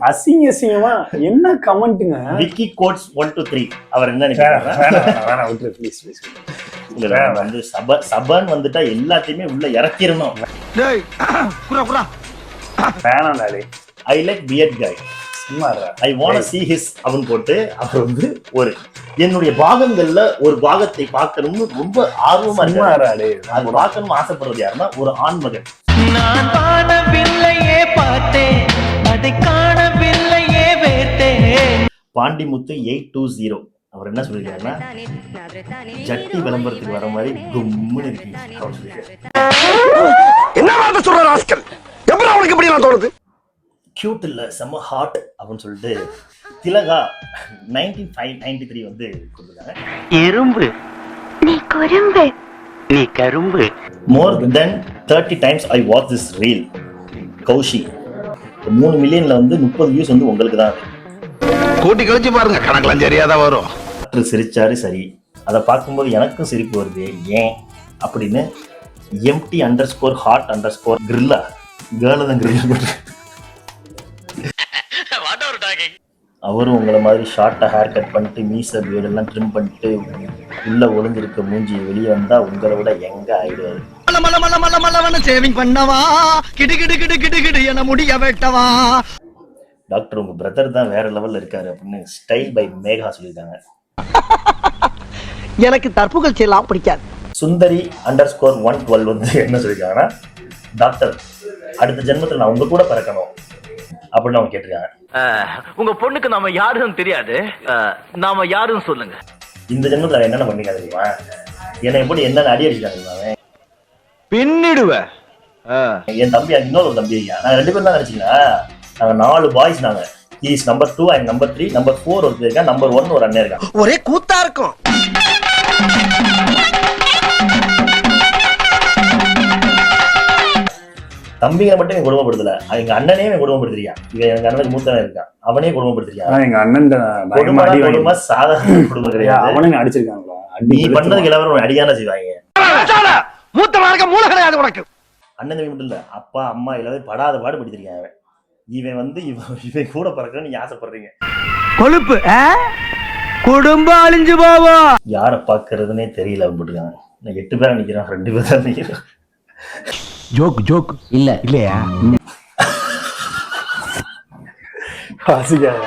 அசிங்க அசிங்கமா என்ன கமெண்ட்டுங்க. விக்கி கோட்ஸ் 1 to 3 அவர் என்ன நினைக்கிறாரு? Please please. இல்ல வந்து சபன் வந்துட்டா எல்லாத்தையுமே உள்ள இறக்கிரணும். டேய் குறா குறா வேணாம்டாலே. I like beard guy. சும்மாடா. I want to see his அவன் போட்டு அவர் வந்து ஒரு என்னுடைய பாகங்கள்ல ஒரு பாகத்தை பார்க்கணும்னு ரொம்ப ஆர்வமா இருக்காரு. அது பார்க்கணும் ஆசைப்படுறது யாருன்னா ஒரு ஆண் மகன். நான் காணவில்லையே பார்த்தேன், அதை காணவில்லையே வேட்டேன். பாண்டிமுத்து 820 அவர் என்ன சொல்லிருக்காருன்னா, ஜட்டி விளம்பரத்துக்கு வர மாதிரி கும்முன்னு இருக்கீங்க அவர் சொல்லிருக்காரு. என்ன வார்த்தை சொல்ற ராஸ்கல்? எப்படி அவனுக்கு இப்படி நான் தோணுது? கியூட் இல்ல செம்ம ஹாட் அப்படின்னு சொல்லிட்டு திலகா 9593 வந்து கொடுத்துருக்காங்க. எறும்பு நீ குறும்பு நீ கரும்பு. More than 30 times I watch this reel. Koushi 3 மில்லியன்ல வந்து 30 வியூஸ் வந்து உங்களுக்கு தான். கூட்டி கழிச்சு பாருங்க, கணக்கெல்லாம் சரியாதான் வரும். சிரிச்சாரு சரி, அதை பார்க்கும்போது எனக்கும் சிரிப்பு வருது ஏன் அப்படின்னு MT_hot_ கிரில்லா கேர்ள் கிரில் அவரும் உங்களை மாதிரி ஷார்ட்டா ஹேர் கட் பண்ணிட்டு மீச பியர்ட் எல்லாம் ட்ரிம் பண்ணிட்டு உள்ள ஒளிஞ்சிருக்க மூஞ்சி வெளியே வந்தா உங்களை விட எங்க ஆயிடுவாரு. சேவிங் பண்ணவா கிடு கிடு கிடு கிடு கிடு என முடிய வெட்டவா. டாக்டர் உங்க பிரதர் தான் வேற லெவல்ல இருக்காரு அப்படின்னு ஸ்டைல் பை மேகா சொல்லியிருக்காங்க. எனக்கு தற்புகழ்ச்சி எல்லாம் பிடிக்காது. சுந்தரி _112 வந்து என்ன சொல்லியிருக்காங்கன்னா, டாக்டர் அடுத்த ஜென்மத்துல நான் உங்க கூட பிறக்கணும் அப்படின்னு அவங்க கேட்டிருக்காங்க. உங்க பொண்ணுக்கு நாம யாருன்னு தெரியாது, நாம யாருன்னு சொல்லுங்க. இந்த ஜென்மத்துல என்னென்ன பண்ணீங்க தெரியுமா? என்னை எப்படி என்னென்ன அடி அடிச்சிட்டாங்க பின்னிடுவ. என் தம்பி இன்னொரு தம்பி ஐயா, நாங்க 2 பேரும் தான் நினைச்சீங்களா? நாங்க 4 பாய்ஸ். நாங்க is number 2 and number 3 number 4 ஒருத்தர் இருக்கா, நம்பர் 1 ஒரு அண்ணன் இருக்கா. ஒரே கூத்தா இருக்கும். தம்பிங்க மட்டும் என் குடும்பப்படுத்தல, எங்க அண்ணனே குடும்பப்படுத்துறியா. இவன் எங்க அண்ணனுக்கு மூத்தவன் இருக்கான், அவனே குடும்பப்படுத்துறியா. எங்க அண்ணன் குடும்பம் சாதாரண குடும்பம் கிடையாது. அவனே அடிச்சிருக்காங்களா? நீ பண்ணதுக்கு எல்லாரும் அடியான செய்வாங்க. மூத்தவனுக்கு மூளை கிடையாது உனக்கு. அண்ணன் தம்பி மட்டும் இல்ல, அப்பா அம்மா எல்லாரும் படாத பாடு படிச்சிருக்கான். அவன் இவன் வந்து இவன் கூட பிறக்கணும்னு நீங்க ஆசைப்படுறீங்க. கொழுப்பு குடும்பம் அழிஞ்சு போவோம். யாரை பாக்குறதுன்னே தெரியல அப்படின்ட்டுருக்காங்க. நான் 8 பேரா நிக்கிறேன், 2 பேர் தான் நிக்கிறேன். ஜோக் ஜோக் இல்ல இல்லையா? வாசிக்காத.